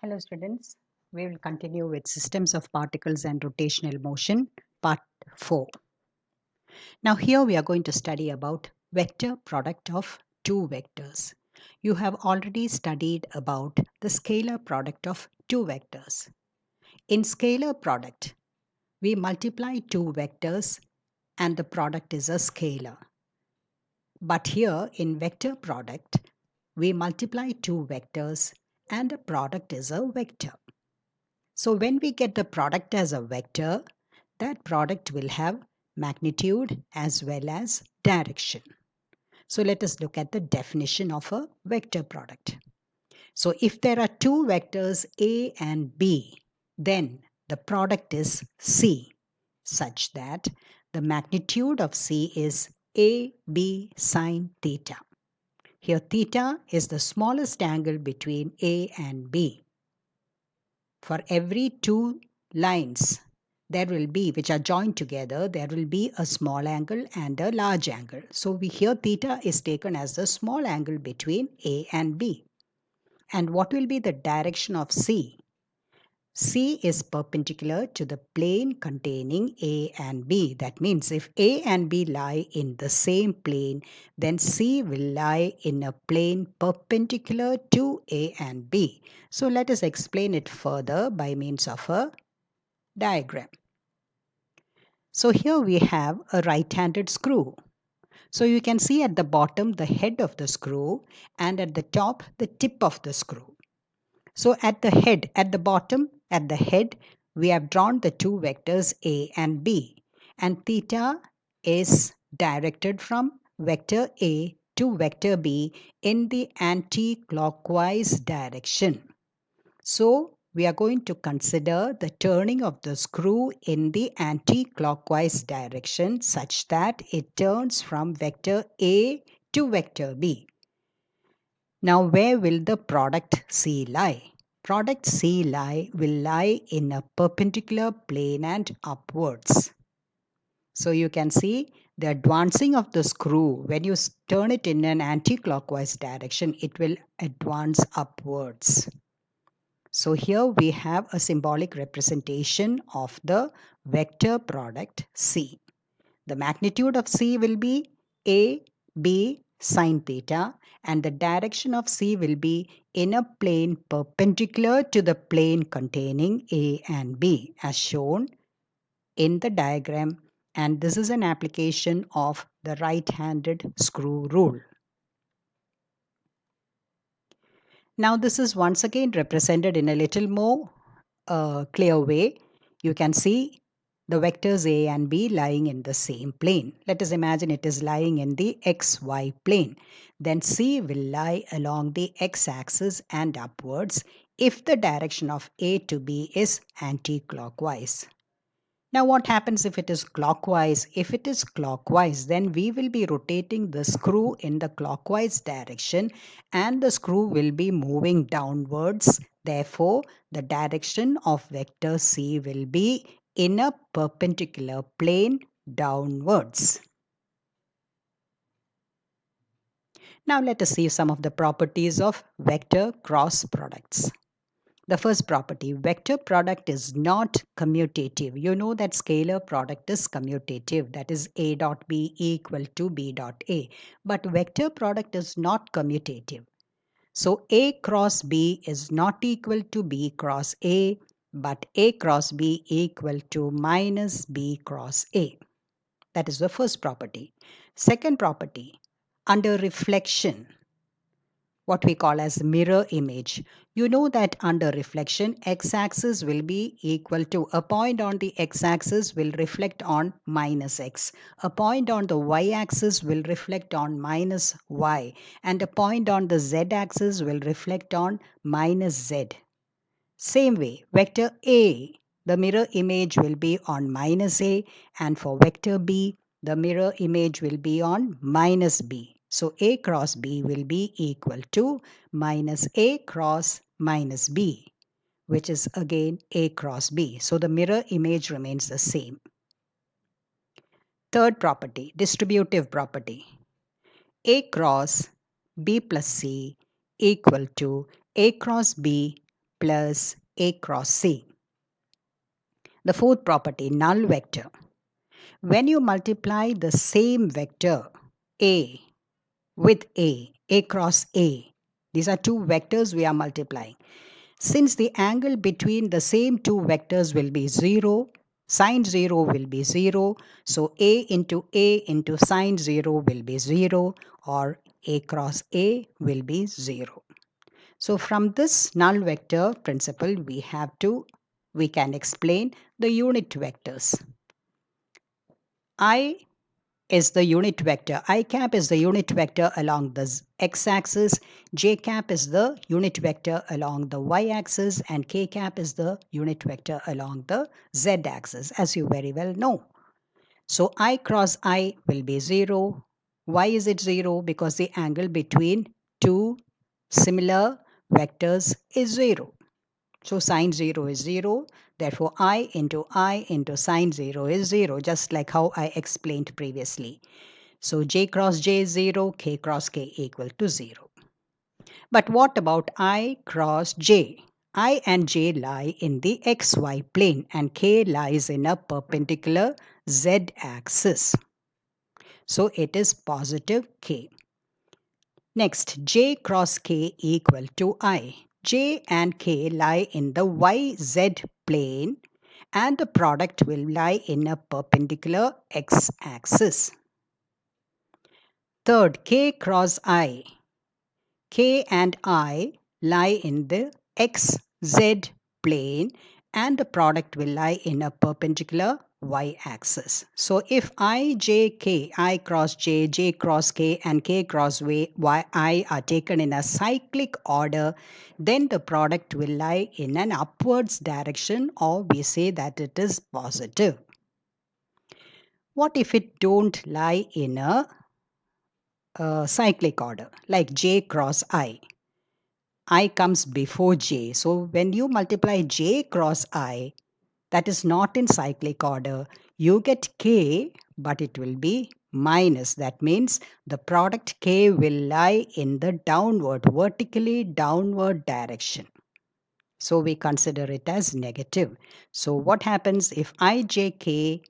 Hello students, we will continue with systems of particles and rotational motion, part 4. Now here we are going to study about vector product of two vectors. You have already studied about the scalar product of two vectors. In scalar product, we multiply two vectors and the product is a scalar. But here in vector product, we multiply two vectors and the product is a vector. So when we get the product as a vector, that product will have magnitude as well as direction. So let us look at the definition of a vector product. So if there are two vectors A and B, then the product is C, such that the magnitude of C is AB sine theta. Here theta is the smallest angle between A and B. For every two lines there will be, which are joined together, there will be a small angle and a large angle. So here theta is taken as the small angle between A and B. And what will be the direction of C? C is perpendicular to the plane containing A and B. That means if A and B lie in the same plane, then C will lie in a plane perpendicular to A and B. So let us explain it further by means of a diagram. So here we have a right-handed screw. So you can see at the bottom the head of the screw and at the top the tip of the screw. So at the head, at the bottom, at the head, we have drawn the two vectors A and B. And theta is directed from vector A to vector B in the anti-clockwise direction. So we are going to consider the turning of the screw in the anti-clockwise direction such that it turns from vector A to vector B. Now, where will the product C lie? Product C will lie in a perpendicular plane and upwards. So you can see the advancing of the screw, when you turn it in an anti-clockwise direction, it will advance upwards. So here we have a symbolic representation of the vector product C. The magnitude of C will be A, B sine theta, and the direction of C will be in a plane perpendicular to the plane containing A and B as shown in the diagram, and this is an application of the right-handed screw rule. Now this is once again represented in a little more clear way. You can see the vectors A and B lying in the same plane. Let us imagine it is lying in the xy plane. Then C will lie along the x-axis and upwards if the direction of A to B is anti-clockwise. Now what happens if it is clockwise? If it is clockwise, then we will be rotating the screw in the clockwise direction and the screw will be moving downwards. Therefore, the direction of vector C will be in a perpendicular plane downwards. Now let us see some of the properties of vector cross products. The first property, vector product is not commutative. You know that scalar product is commutative, that is A dot B equal to B dot A. But vector product is not commutative. So A cross B is not equal to B cross A, but A cross B equal to minus B cross A. That is the first property. Second property, under reflection, what we call as mirror image. You know that under reflection, x-axis will be equal to a point on the x-axis will reflect on minus x. A point on the y-axis will reflect on minus y. And a point on the z-axis will reflect on minus z. Same way, vector A, the mirror image will be on minus A, and for vector B, the mirror image will be on minus B. So A cross B will be equal to minus A cross minus B, which is again A cross B. So the mirror image remains the same. Third property, distributive property. A cross B plus C equal to A cross B plus A cross C. The fourth property, null vector. When you multiply the same vector A with A cross A, these are two vectors we are multiplying. Since the angle between the same two vectors will be 0, sine 0 will be 0, so A into sine 0 will be 0, or A cross A will be 0. So from this null vector principle, we can explain the unit vectors. I is the unit vector. I cap is the unit vector along the x-axis. J cap is the unit vector along the y-axis. And k cap is the unit vector along the z-axis, as you very well know. So I cross I will be 0. Why is it 0? Because the angle between two similar vectors is 0. So sine 0 is 0. Therefore, I into sine 0 is 0, just like how I explained previously. So J cross J is 0, K cross K equal to 0. But what about I cross J? I and J lie in the xy plane and K lies in a perpendicular z axis. So it is positive K. Next, J cross K equal to I. J and K lie in the YZ plane and the product will lie in a perpendicular x-axis. Third, K cross I. K and I lie in the XZ plane and the product will lie in a perpendicular y-axis. So if I cross J, J cross K and K cross I are taken in a cyclic order, then the product will lie in an upwards direction, or we say that it is positive. What if it don't lie in a cyclic order, like J cross I? I comes before J. So when you multiply J cross I, that is not in cyclic order, you get K, but it will be minus. That means the product K will lie in the vertically downward direction. So we consider it as negative. So what happens if I, J, K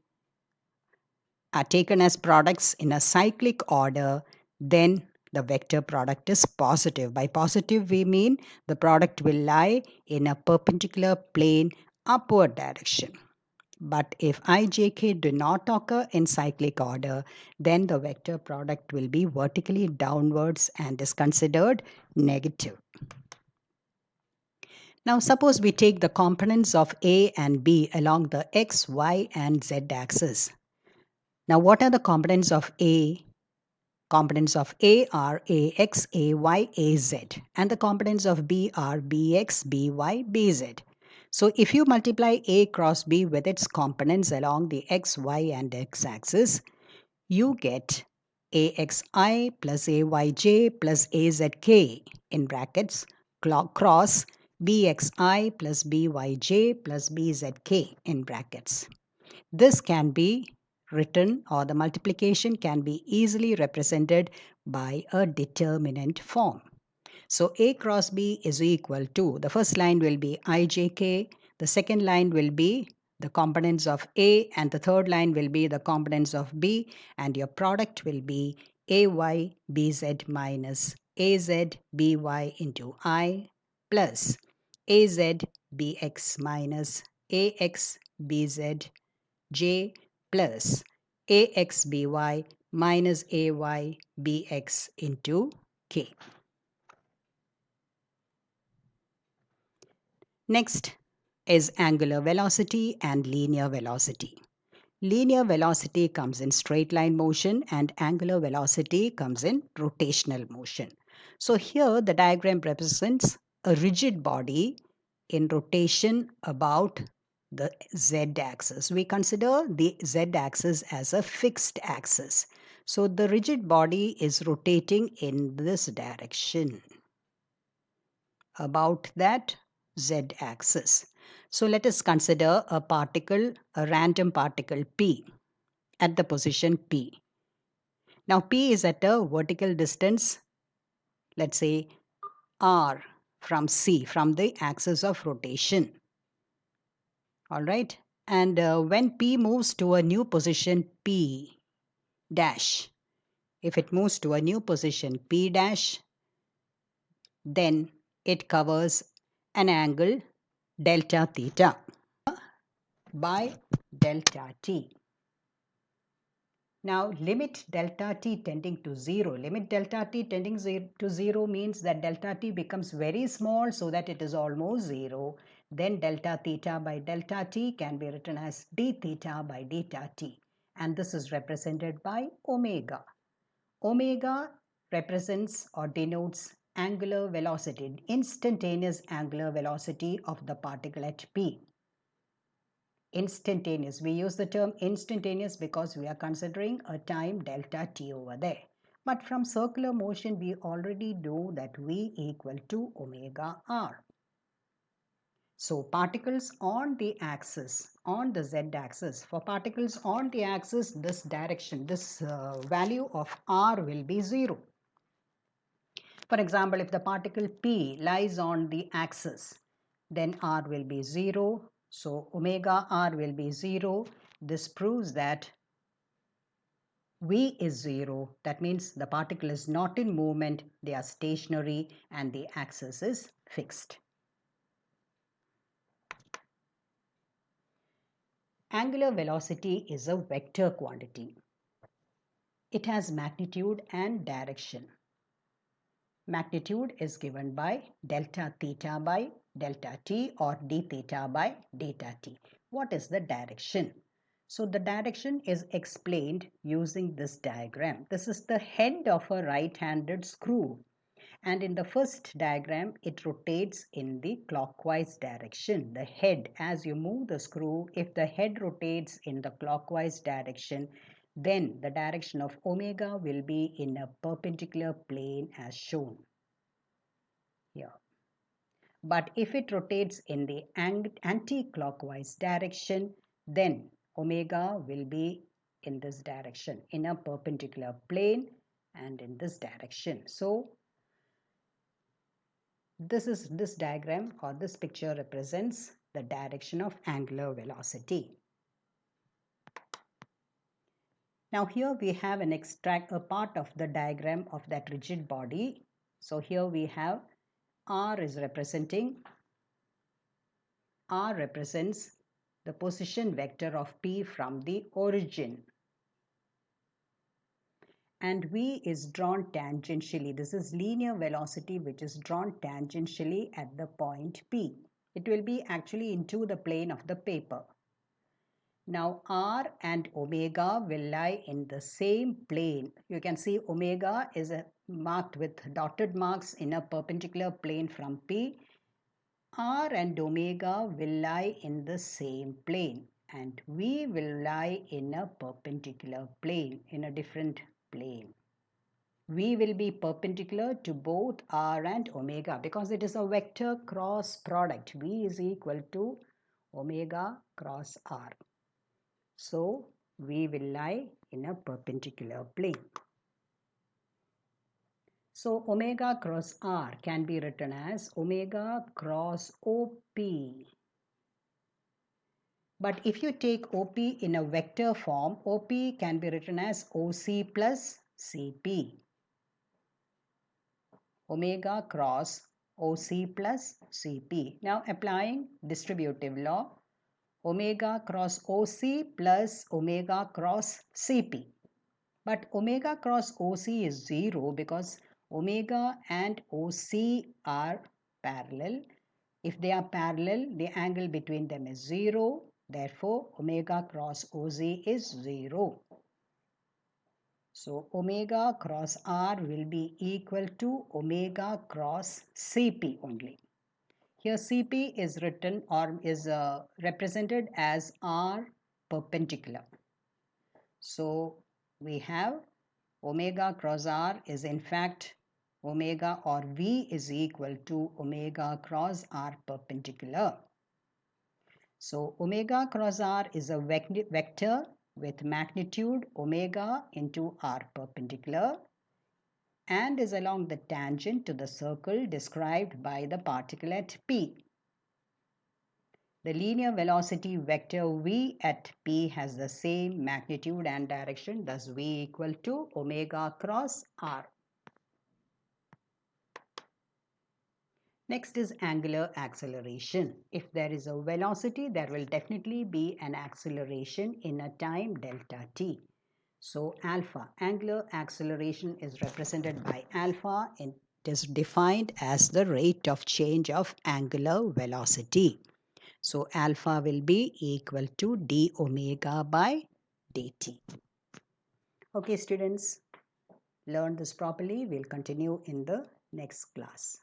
are taken as products in a cyclic order, then the vector product is positive. By positive, we mean the product will lie in a perpendicular plane upward direction. But if I, J, K do not occur in cyclic order, then the vector product will be vertically downwards and is considered negative. Now suppose we take the components of A and B along the X, Y and Z axis. Now what are the components of A? Components of A are AX, AY, AZ, and the components of B are BX, BY, BZ. So if you multiply A cross B with its components along the X, Y and X axis, you get AXI plus AYJ plus AZK in brackets cross BXI plus BYJ plus BZK in brackets. This can be written, or the multiplication can be easily represented by a determinant form. So A cross B is equal to, the first line will be IJK, the second line will be the components of A, and the third line will be the components of B, and your product will be AY BZ minus AZ BY into I plus AZ BX minus AX BZ J plus AXBY minus AYBX into K. Next is angular velocity and linear velocity. Linear velocity comes in straight line motion and angular velocity comes in rotational motion. So here the diagram represents a rigid body in rotation about the z-axis. We consider the z-axis as a fixed axis. So the rigid body is rotating in this direction about that z-axis. So let us consider a random particle P at the position P. Now P is at a vertical distance, let's say R, from C, from the axis of rotation. All right. And when P moves to a new position P dash, if it moves to a new position P dash, then it covers an angle delta theta by delta t. Now limit delta t tending to 0. Limit delta t tending to 0 means that delta t becomes very small so that it is almost 0. Then delta theta by delta t can be written as d theta by delta t. And this is represented by omega. Omega represents or denotes angular velocity, instantaneous angular velocity of the particle at P. Instantaneous. We use the term instantaneous because we are considering a time delta t over there. But from circular motion, we already know that V equal to omega r. So particles on the axis, on the z axis, for particles on the axis, this direction, this value of r will be 0. For example, if the particle P lies on the axis, then r will be 0. So omega r will be 0. This proves that V is 0. That means the particle is not in movement, they are stationary and the axis is fixed. Angular velocity is a vector quantity. It has magnitude and direction. Magnitude is given by delta theta by delta t or d theta by delta t. What is the direction? So the direction is explained using this diagram. This is the head of a right-handed screw. And in the first diagram, it rotates in the clockwise direction. The head, as you move the screw, if the head rotates in the clockwise direction, then the direction of omega will be in a perpendicular plane as shown here. But if it rotates in the anti-clockwise direction, then omega will be in this direction, in a perpendicular plane and in this direction. So this diagram or this picture represents the direction of angular velocity. Now here we have a part of the diagram of that rigid body. So here we have R represents the position vector of P from the origin. And V is drawn tangentially. This is linear velocity which is drawn tangentially at the point P. It will be actually into the plane of the paper. Now R and omega will lie in the same plane. You can see omega is marked with dotted marks in a perpendicular plane from P. R and omega will lie in the same plane and V will lie in a perpendicular plane, in a different plane. V will be perpendicular to both R and omega because it is a vector cross product. V is equal to omega cross R. So V will lie in a perpendicular plane. So omega cross R can be written as omega cross OP. But if you take OP in a vector form, OP can be written as OC plus CP. Omega cross OC plus CP. Now applying distributive law, omega cross OC plus omega cross CP. But omega cross OC is 0 because omega and OC are parallel. If they are parallel, the angle between them is 0. Therefore, omega cross OC is 0. So, omega cross R will be equal to omega cross CP only. Here CP is written or is represented as R perpendicular. So, we have omega cross R is in fact omega or V is equal to omega cross R perpendicular. So omega cross R is a vector with magnitude omega into R perpendicular and is along the tangent to the circle described by the particle at P. The linear velocity vector v at P has the same magnitude and direction, thus v equal to omega cross r. Next is angular acceleration. If there is a velocity, there will definitely be an acceleration in a time delta t. So alpha, angular acceleration is represented by alpha. It is defined as the rate of change of angular velocity. So alpha will be equal to d omega by dt. Okay, students, learn this properly. We'll continue in the next class.